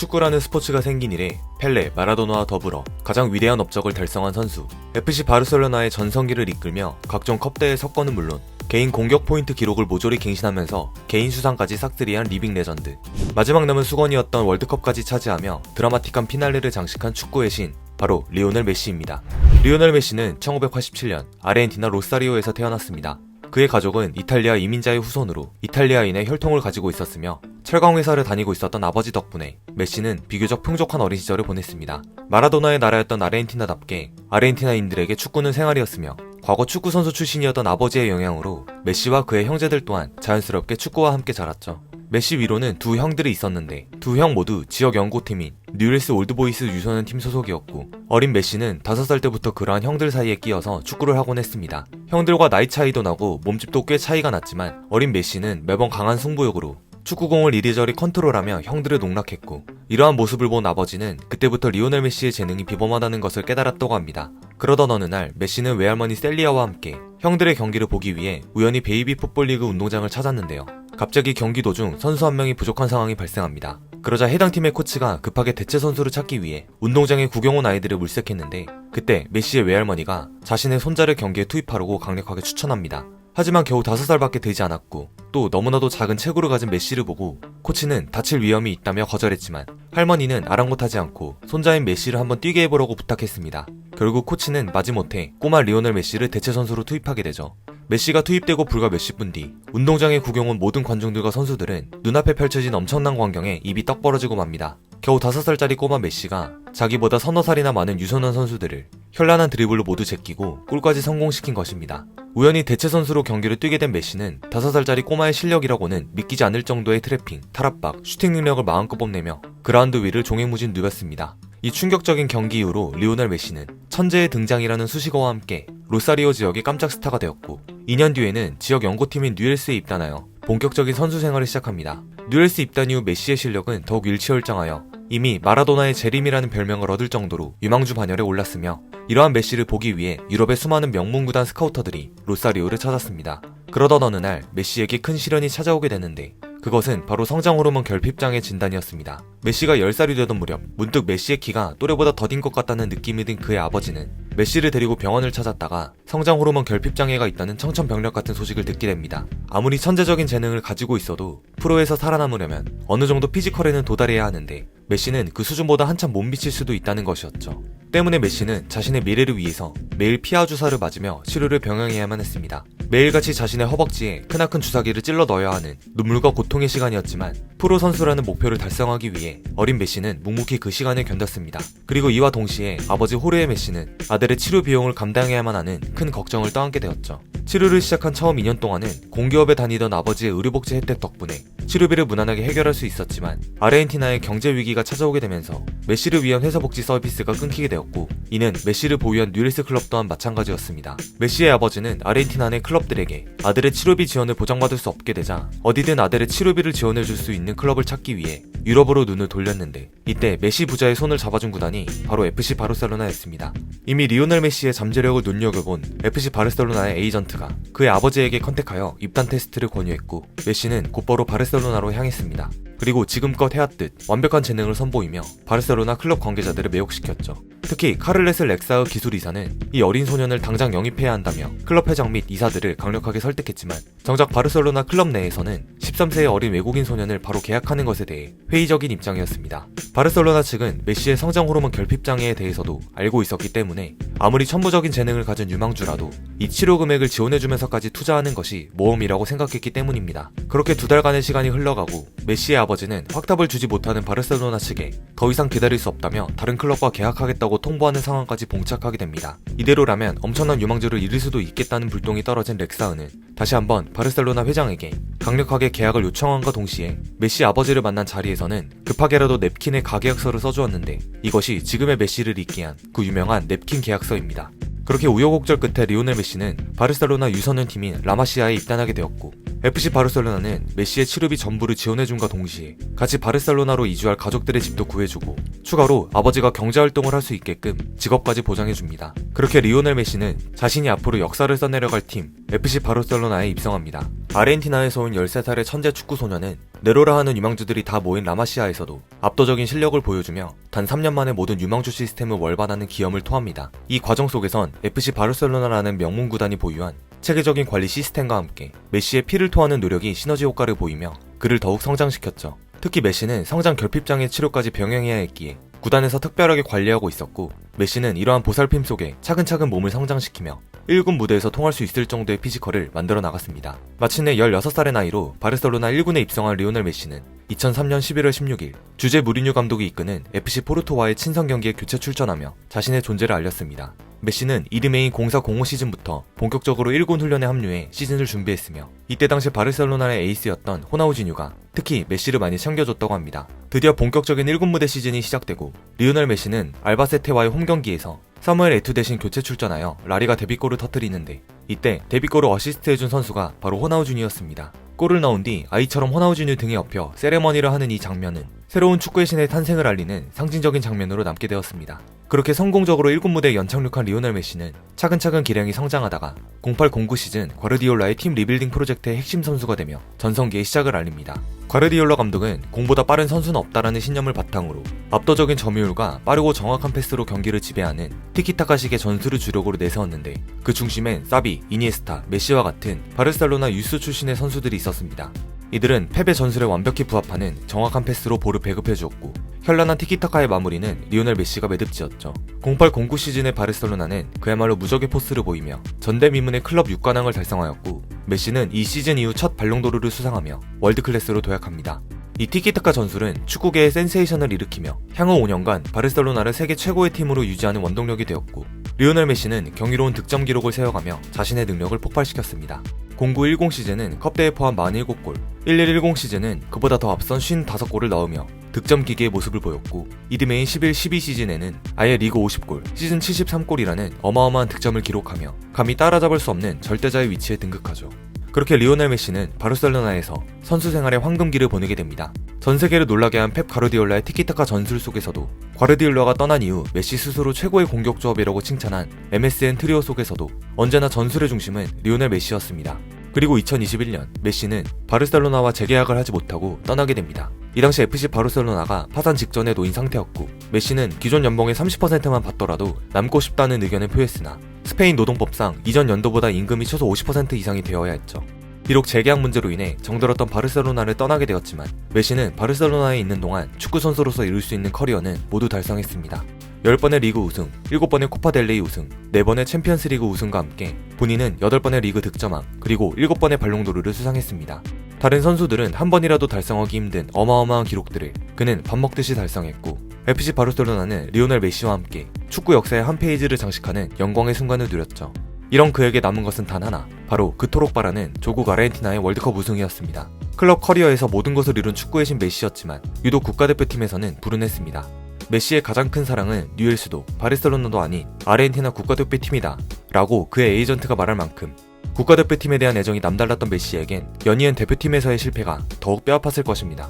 축구라는 스포츠가 생긴 이래 펠레, 마라도나와 더불어 가장 위대한 업적을 달성한 선수, FC 바르셀로나의 전성기를 이끌며 각종 컵대회 석권은 물론 개인 공격 포인트 기록을 모조리 갱신하면서 개인 수상까지 싹쓸이한 리빙 레전드, 마지막 남은 수건이었던 월드컵까지 차지하며 드라마틱한 피날레를 장식한 축구의 신, 바로 리오넬 메시입니다. 리오넬 메시는 1987년 아르헨티나 로사리오에서 태어났습니다. 그의 가족은 이탈리아 이민자의 후손으로 이탈리아인의 혈통을 가지고 있었으며 철강회사를 다니고 있었던 아버지 덕분에 메시는 비교적 풍족한 어린 시절을 보냈습니다. 마라도나의 나라였던 아르헨티나답게 아르헨티나인들에게 축구는 생활이었으며 과거 축구 선수 출신이었던 아버지의 영향으로 메시와 그의 형제들 또한 자연스럽게 축구와 함께 자랐죠. 메시 위로는 두 형들이 있었는데 두 형 모두 지역 연고팀인 뉴엘스 올드보이스 유소년 팀 소속이었고, 어린 메시는 5살 때부터 그러한 형들 사이에 끼어서 축구를 하곤 했습니다. 형들과 나이 차이도 나고 몸집도 꽤 차이가 났지만 어린 메시는 매번 강한 승부욕으로 축구공을 이리저리 컨트롤하며 형들을 농락했고, 이러한 모습을 본 아버지는 그때부터 리오넬 메시의 재능이 비범하다는 것을 깨달았다고 합니다. 그러던 어느 날 메시는 외할머니 셀리아와 함께 형들의 경기를 보기 위해 우연히 베이비 풋볼 리그 운동장을 찾았는데요. 갑자기 경기 도중 선수 한 명이 부족한 상황이 발생합니다. 그러자 해당 팀의 코치가 급하게 대체 선수를 찾기 위해 운동장에 구경 온 아이들을 물색했는데, 그때 메시의 외할머니가 자신의 손자를 경기에 투입하라고 강력하게 추천합니다. 하지만 겨우 5살밖에 되지 않았고 또 너무나도 작은 체구를 가진 메시를 보고 코치는 다칠 위험이 있다며 거절했지만, 할머니는 아랑곳하지 않고 손자인 메시를 한번 뛰게 해보라고 부탁했습니다. 결국 코치는 마지못해 꼬마 리오넬 메시를 대체 선수로 투입하게 되죠. 메시가 투입되고 불과 몇십 분 뒤 운동장에 구경 온 모든 관중들과 선수들은 눈앞에 펼쳐진 엄청난 광경에 입이 떡 벌어지고 맙니다. 겨우 5살짜리 꼬마 메시가 자기보다 서너 살이나 많은 유소년 선수들을 현란한 드리블로 모두 제끼고 골까지 성공시킨 것입니다. 우연히 대체 선수로 경기를 뛰게 된 메시는 5살짜리 꼬마의 실력이라고는 믿기지 않을 정도의 트래핑, 탈압박, 슈팅 능력을 마음껏 뽐내며 그라운드 위를 종횡무진 누볐습니다. 이 충격적인 경기 이후로 리오넬 메시는 천재의 등장이라는 수식어와 함께 로사리오 지역의 깜짝 스타가 되었고, 2년 뒤에는 지역 연고팀인 뉴엘스에 입단하여 본격적인 선수 생활을 시작합니다. 뉴엘스 입단 이후 메시의 실력은 더욱 일취월장하여 이미 마라도나의 재림이라는 별명을 얻을 정도로 유망주 반열에 올랐으며, 이러한 메시를 보기 위해 유럽의 수많은 명문 구단 스카우터들이 로사리오를 찾았습니다. 그러던 어느 날 메시에게 큰 시련이 찾아오게 되는데, 그것은 바로 성장 호르몬 결핍장애 진단이었습니다. 메시가 10살이 되던 무렵 문득 메시의 키가 또래보다 더딘 것 같다는 느낌이 든 그의 아버지는 메시를 데리고 병원을 찾았다가 성장 호르몬 결핍장애가 있다는 청천벽력 같은 소식을 듣게 됩니다. 아무리 천재적인 재능을 가지고 있어도 프로에서 살아남으려면 어느 정도 피지컬에는 도달해야 하는데, 메시는 그 수준보다 한참 못 미칠 수도 있다는 것이었죠. 때문에 메시는 자신의 미래를 위해서 매일 피하 주사를 맞으며 치료를 병행해야만 했습니다. 매일같이 자신의 허벅지에 크나큰 주사기를 찔러 넣어야 하는 눈물과 고통의 시간이었지만, 프로 선수라는 목표를 달성하기 위해 어린 메시는 묵묵히 그 시간을 견뎠습니다. 그리고 이와 동시에 아버지 호르헤 메시는 아들의 치료 비용을 감당해야만 하는 큰 걱정을 떠안게 되었죠. 치료를 시작한 처음 2년 동안은 공기업에 다니던 아버지의 의료복지 혜택 덕분에 치료비를 무난하게 해결할 수 있었지만, 아르헨티나의 경제 위기가 찾아오게 되면서 메시를 위한 회사 복지 서비스가 끊기게 되었고, 이는 메시를 보유한 뉴엘스 클럽 또한 마찬가지였습니다. 메시의 아버지는 아르헨티나 내 클럽들에게 아들의 치료비 지원을 보장받을 수 없게 되자 어디든 아들의 치료비를 지원해줄 수 있는 클럽을 찾기 위해 유럽으로 눈을 돌렸는데, 이때 메시 부자의 손을 잡아준 구단이 바로 FC 바르셀로나였습니다. 이미 리오넬 메시의 잠재력을 눈여겨본 FC 바르셀로나의 에이전트가 그의 아버지에게 컨택하여 입단 테스트를 권유했고, 메시는 곧바로 바르셀로나로 향했습니다. 그리고 지금껏 해왔듯 완벽한 재능을 선보이며 바르셀로나 클럽 관계자들을 매혹시켰죠. 특히 카를레스 렉사의 기술이사는 이 어린 소년을 당장 영입해야 한다며 클럽 회장 및 이사들을 강력하게 설득했지만, 정작 바르셀로나 클럽 내에서는 13세의 어린 외국인 소년을 바로 계약하는 것에 대해 회의적인 입장이었습니다. 바르셀로나 측은 메시의 성장 호르몬 결핍장애에 대해서도 알고 있었기 때문에 아무리 천부적인 재능을 가진 유망주라도 이 치료 금액을 지원해주면서까지 투자하는 것이 모험이라고 생각했기 때문입니다. 그렇게 2달간의 시간이 흘러가고 메시의 아버지는 확답을 주지 못하는 바르셀로나 측에 더 이상 기다릴 수 없다며 다른 클럽과 계약하겠다고 통보하는 상황까지 봉착하게 됩니다. 이대로라면 엄청난 유망주를 잃을 수도 있겠다는 불똥이 떨어진 렉사은은 다시 한번 바르셀로나 회장에게 강력하게 계약을 요청함과 동시에 메시 아버지를 만난 자리에서는 급하게라도 냅킨의 가계약서를 써주었는데, 이것이 지금의 메시를 있게 한 그 유명한 냅킨 계약서입니다. 그렇게 우여곡절 끝에 리오넬 메시는 바르셀로나 유소년 팀인 라마시아에 입단하게 되었고, FC 바르셀로나는 메시의 치료비 전부를 지원해준과 동시에 같이 바르셀로나로 이주할 가족들의 집도 구해주고, 추가로 아버지가 경제활동을 할 수 있게끔 직업까지 보장해줍니다. 그렇게 리오넬 메시는 자신이 앞으로 역사를 써내려갈 팀 FC 바르셀로나에 입성합니다. 아르헨티나에서 온 13살의 천재 축구 소년은 네로라 하는 유망주들이 다 모인 라마시아에서도 압도적인 실력을 보여주며 단 3년 만에 모든 유망주 시스템을 월반하는 기염을 토합니다. 이 과정 속에선 FC 바르셀로나라는 명문 구단이 보유한 체계적인 관리 시스템과 함께 메시의 피를 토하는 노력이 시너지 효과를 보이며 그를 더욱 성장시켰죠. 특히 메시는 성장 결핍장애 치료까지 병행해야 했기에 구단에서 특별하게 관리하고 있었고, 메시는 이러한 보살핌 속에 차근차근 몸을 성장시키며 1군 무대에서 통할 수 있을 정도의 피지컬을 만들어 나갔습니다. 마침내 16살의 나이로 바르셀로나 1군에 입성한 리오넬 메시는 2003년 11월 16일 주제 무리뉴 감독이 이끄는 FC 포르토와의 친선 경기에 교체 출전하며 자신의 존재를 알렸습니다. 메시는 이듬해인 04-05 시즌부터 본격적으로 1군 훈련에 합류해 시즌을 준비했으며, 이때 당시 바르셀로나의 에이스였던 호나우지뉴가 특히 메시를 많이 챙겨줬다고 합니다. 드디어 본격적인 1군 무대 시즌이 시작되고 리오넬 메시는 알바세테와의 홈경기에서 사무엘 에투 대신 교체 출전하여 라리가 데뷔골을 터뜨리는데, 이때 데뷔골을 어시스트해준 선수가 바로 호나우지뉴였습니다. 골을 넣은 뒤 아이처럼 호나우지뉴 등에 엎여 세레머니를 하는 이 장면은 새로운 축구의 신의 탄생을 알리는 상징적인 장면으로 남게 되었습니다. 그렇게 성공적으로 1군 무대에 연착륙한 리오넬 메시는 차근차근 기량이 성장하다가 08-09 시즌 과르디올라의 팀 리빌딩 프로젝트의 핵심 선수가 되며 전성기의 시작을 알립니다. 과르디올라 감독은 공보다 빠른 선수는 없다라는 신념을 바탕으로 압도적인 점유율과 빠르고 정확한 패스로 경기를 지배하는 티키타카식의 전술을 주력으로 내세웠는데, 그 중심엔 사비, 이니에스타, 메시와 같은 바르셀로나 유스 출신의 선수들이 있었습니다. 이들은 펩의 전술에 완벽히 부합하는 정확한 패스로 볼을 배급해주었고, 현란한 티키타카의 마무리는 리오넬 메시가 매듭지었죠. 08-09 시즌의 바르셀로나는 그야말로 무적의 포스를 보이며 전대미문의 클럽 6관왕을 달성하였고, 메시는 이 시즌 이후 첫 발롱도르를 수상하며 월드클래스로 도약합니다. 이 티키타카 전술은 축구계의 센세이션을 일으키며 향후 5년간 바르셀로나를 세계 최고의 팀으로 유지하는 원동력이 되었고, 리오넬 메시는 경이로운 득점 기록을 세워가며 자신의 능력을 폭발시켰습니다. 09-10 시즌은 컵대회 포함 47골, 11-10 시즌은 그보다 더 앞선 55골을 넣으며 득점 기계의 모습을 보였고, 이듬해인 11-12 시즌에는 아예 리그 50골, 시즌 73골이라는 어마어마한 득점을 기록하며 감히 따라잡을 수 없는 절대자의 위치에 등극하죠. 그렇게 리오넬 메시는 바르셀로나에서 선수 생활의 황금기를 보내게 됩니다. 전 세계를 놀라게 한 펩 가르디올라의 티키타카 전술 속에서도 가르디올라가 떠난 이후 메시 스스로 최고의 공격 조합이라고 칭찬한 MSN 트리오 속에서도 언제나 전술의 중심은 리오넬 메시였습니다. 그리고 2021년 메시는 바르셀로나와 재계약을 하지 못하고 떠나게 됩니다. 이 당시 FC 바르셀로나가 파산 직전에 놓인 상태였고, 메시는 기존 연봉의 30%만 받더라도 남고 싶다는 의견을 표했으나 스페인 노동법상 이전 연도보다 임금이 최소 50% 이상이 되어야 했죠. 비록 재계약 문제로 인해 정들었던 바르셀로나를 떠나게 되었지만, 메시는 바르셀로나에 있는 동안 축구 선수로서 이룰 수 있는 커리어는 모두 달성했습니다. 10번의 리그 우승, 7번의 코파델레이 우승, 4번의 챔피언스리그 우승과 함께 본인은 8번의 리그 득점왕, 그리고 7번의 발롱도르를 수상했습니다. 다른 선수들은 한 번이라도 달성하기 힘든 어마어마한 기록들을 그는 밥 먹듯이 달성했고, FC 바르셀로나는 리오넬 메시와 함께 축구 역사의 한 페이지를 장식하는 영광의 순간을 누렸죠. 이런 그에게 남은 것은 단 하나, 바로 그토록 바라는 조국 아르헨티나의 월드컵 우승이었습니다. 클럽 커리어에서 모든 것을 이룬 축구의 신 메시였지만 유독 국가대표팀에서는 불운했습니다. 메시의 가장 큰 사랑은 뉴엘스도 바르셀로나도 아닌 아르헨티나 국가대표팀이다 라고 그의 에이전트가 말할 만큼 국가대표팀에 대한 애정이 남달랐던 메시에겐 연이은 대표팀에서의 실패가 더욱 뼈아팠을 것입니다.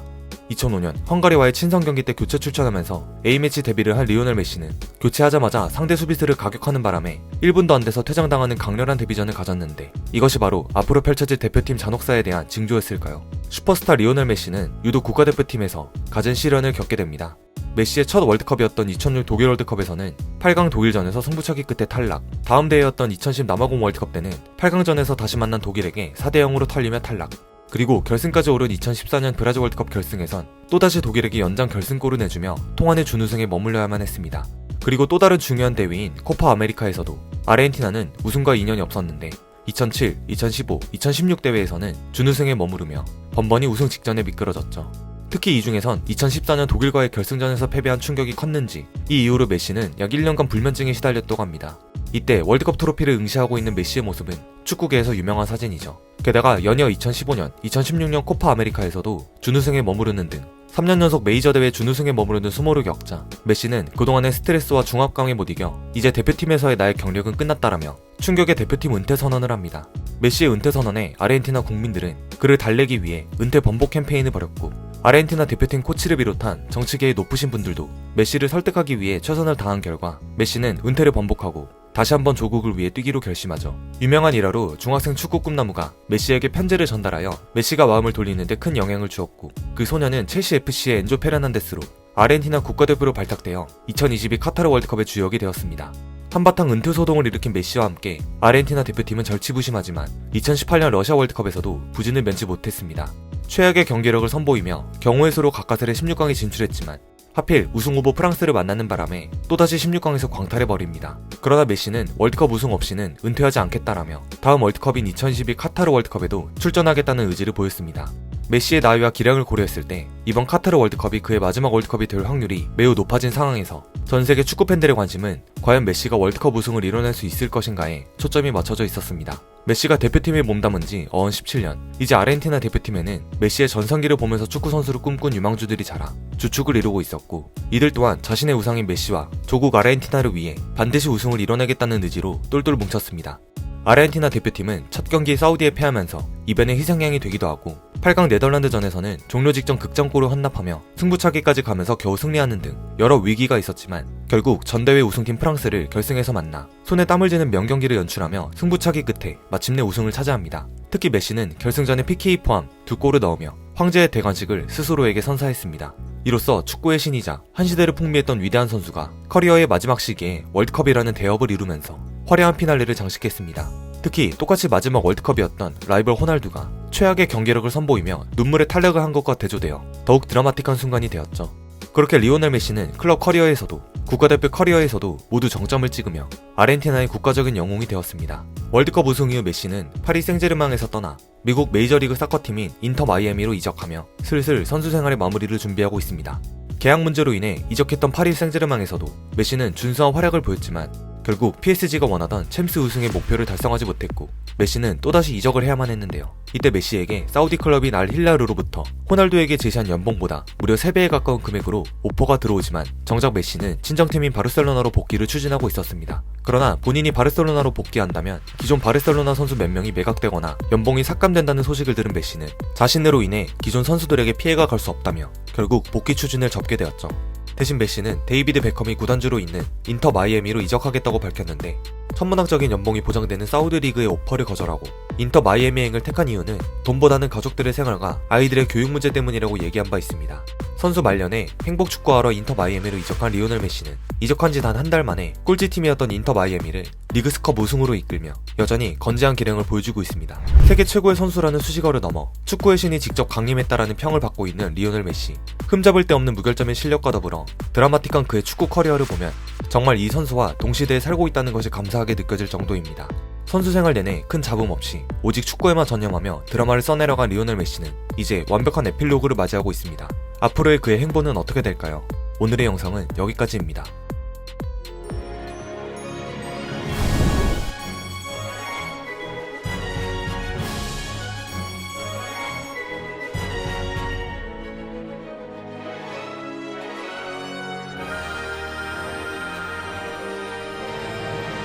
2005년 헝가리와의 친선 경기 때 교체 출전하면서 A매치 데뷔를 한 리오넬 메시는 교체하자마자 상대 수비수를 가격하는 바람에 1분도 안 돼서 퇴장당하는 강렬한 데뷔전을 가졌는데, 이것이 바로 앞으로 펼쳐질 대표팀 잔혹사에 대한 징조였을까요? 슈퍼스타 리오넬 메시는 유독 국가대표팀에서 갖은 시련을 겪게 됩니다. 메시의 첫 월드컵이었던 2006 독일 월드컵에서는 8강 독일전에서 승부차기 끝에 탈락, 다음 대회였던 2010 남아공 월드컵 때는 8강전에서 다시 만난 독일에게 4-0으로 털리며 탈락, 그리고 결승까지 오른 2014년 브라질 월드컵 결승에선 또다시 독일에게 연장 결승골을 내주며 통안의 준우승에 머물러야만 했습니다. 그리고 또 다른 중요한 대회인 코파 아메리카에서도 아르헨티나는 우승과 인연이 없었는데 2007, 2015, 2016 대회에서는 준우승에 머무르며 번번이 우승 직전에 미끄러졌죠. 특히 이 중에선 2014년 독일과의 결승전에서 패배한 충격이 컸는지 이 이후로 메시는 약 1년간 불면증에 시달렸다고 합니다. 이때 월드컵 트로피를 응시하고 있는 메시의 모습은 축구계에서 유명한 사진이죠. 게다가 연이어 2015년, 2016년 코파 아메리카에서도 준우승에 머무르는 등 3년 연속 메이저 대회 준우승에 머무르는 수모를 겪자 메시는 그동안의 스트레스와 중압감에 못 이겨 이제 대표팀에서의 나의 경력은 끝났다라며 충격의 대표팀 은퇴 선언을 합니다. 메시의 은퇴 선언에 아르헨티나 국민들은 그를 달래기 위해 은퇴 번복 캠페인을 벌였고, 아르헨티나 대표팀 코치를 비롯한 정치계의 높으신 분들도 메시를 설득하기 위해 최선을 다한 결과 메시는 은퇴를 번복하고 다시 한번 조국을 위해 뛰기로 결심하죠. 유명한 일화로 중학생 축구 꿈나무가 메시에게 편지를 전달하여 메시가 마음을 돌리는데 큰 영향을 주었고, 그 소녀는 첼시 FC의 엔조 페르난데스로 아르헨티나 국가대표로 발탁되어 2022 카타르 월드컵의 주역이 되었습니다. 한바탕 은퇴 소동을 일으킨 메시와 함께 아르헨티나 대표팀은 절치부심하지만 2018년 러시아 월드컵에서도 부진을 면치 못했습니다. 최악의 경기력을 선보이며 경우의 수로 가까스레 16강에 진출했지만 하필 우승 후보 프랑스를 만나는 바람에 또다시 16강에서 광탈해버립니다. 그러나 메시는 월드컵 우승 없이는 은퇴하지 않겠다라며 다음 월드컵인 2022 카타르 월드컵에도 출전하겠다는 의지를 보였습니다. 메시의 나이와 기량을 고려했을 때 이번 카타르 월드컵이 그의 마지막 월드컵이 될 확률이 매우 높아진 상황에서 전세계 축구 팬들의 관심은 과연 메시가 월드컵 우승을 이뤄낼 수 있을 것인가에 초점이 맞춰져 있었습니다. 메시가 대표팀에 몸담은 지 어언 17년, 이제 아르헨티나 대표팀에는 메시의 전성기를 보면서 축구 선수를 꿈꾼 유망주들이 자라 주축을 이루고 있었고, 이들 또한 자신의 우상인 메시와 조국 아르헨티나를 위해 반드시 우승을 이뤄내겠다는 의지로 똘똘 뭉쳤습니다. 아르헨티나 대표팀은 첫 경기 사우디에 패하면서 이변의 희생양이 되기도 하고, 8강 네덜란드전에서는 종료 직전 극장골을 헌납하며 승부차기까지 가면서 겨우 승리하는 등 여러 위기가 있었지만 결국 전대회 우승팀 프랑스를 결승에서 만나 손에 땀을 쥐는 명경기를 연출하며 승부차기 끝에 마침내 우승을 차지합니다. 특히 메시는 결승전에 PK 포함 2골을 넣으며 황제의 대관식을 스스로에게 선사했습니다. 이로써 축구의 신이자 한 시대를 풍미했던 위대한 선수가 커리어의 마지막 시기에 월드컵이라는 대업을 이루면서 화려한 피날레를 장식했습니다. 특히 똑같이 마지막 월드컵이었던 라이벌 호날두가 최악의 경기력을 선보이며 눈물의 탄력을 한 것과 대조되어 더욱 드라마틱한 순간이 되었죠. 그렇게 리오넬 메시는 클럽 커리어에서도 국가대표 커리어에서도 모두 정점을 찍으며 아르헨티나의 국가적인 영웅이 되었습니다. 월드컵 우승 이후 메시는 파리 생제르맹에서 떠나 미국 메이저리그 사커팀인 인터 마이애미로 이적하며 슬슬 선수 생활의 마무리를 준비하고 있습니다. 계약 문제로 인해 이적했던 파리 생제르맹에서도 메시는 준수한 활약을 보였지만 결국 PSG가 원하던 챔스 우승의 목표를 달성하지 못했고, 메시는 또다시 이적을 해야만 했는데요. 이때 메시에게 사우디 클럽인 알 힐랄으로부터 호날두에게 제시한 연봉보다 무려 3배에 가까운 금액으로 오퍼가 들어오지만 정작 메시는 친정팀인 바르셀로나로 복귀를 추진하고 있었습니다. 그러나 본인이 바르셀로나로 복귀한다면 기존 바르셀로나 선수 몇 명이 매각되거나 연봉이 삭감된다는 소식을 들은 메시는 자신으로 인해 기존 선수들에게 피해가 갈 수 없다며 결국 복귀 추진을 접게 되었죠. 대신 메시는 데이비드 베컴이 구단주로 있는 인터 마이애미로 이적하겠다고 밝혔는데, 천문학적인 연봉이 보장되는 사우디 리그의 오퍼를 거절하고 인터 마이애미행을 택한 이유는 돈보다는 가족들의 생활과 아이들의 교육 문제 때문이라고 얘기한 바 있습니다. 선수 말년에 행복 축구하러 인터 마이애미로 이적한 리오넬 메시는 이적한 지 단 한 달 만에 꼴찌팀이었던 인터 마이애미를 리그스컵 우승으로 이끌며 여전히 건재한 기량을 보여주고 있습니다. 세계 최고의 선수라는 수식어를 넘어 축구의 신이 직접 강림했다라는 평을 받고 있는 리오넬 메시. 흠잡을 데 없는 무결점의 실력과 더불어 드라마틱한 그의 축구 커리어를 보면 정말 이 선수와 동시대에 살고 있다는 것이 감사하게 느껴질 정도입니다. 선수 생활 내내 큰 잡음 없이 오직 축구에만 전념하며 드라마를 써내려간 리오넬 메시는 이제 완벽한 에필로그를 맞이하고 있습니다. 앞으로의 그의 행보는 어떻게 될까요? 오늘의 영상은 여기까지입니다.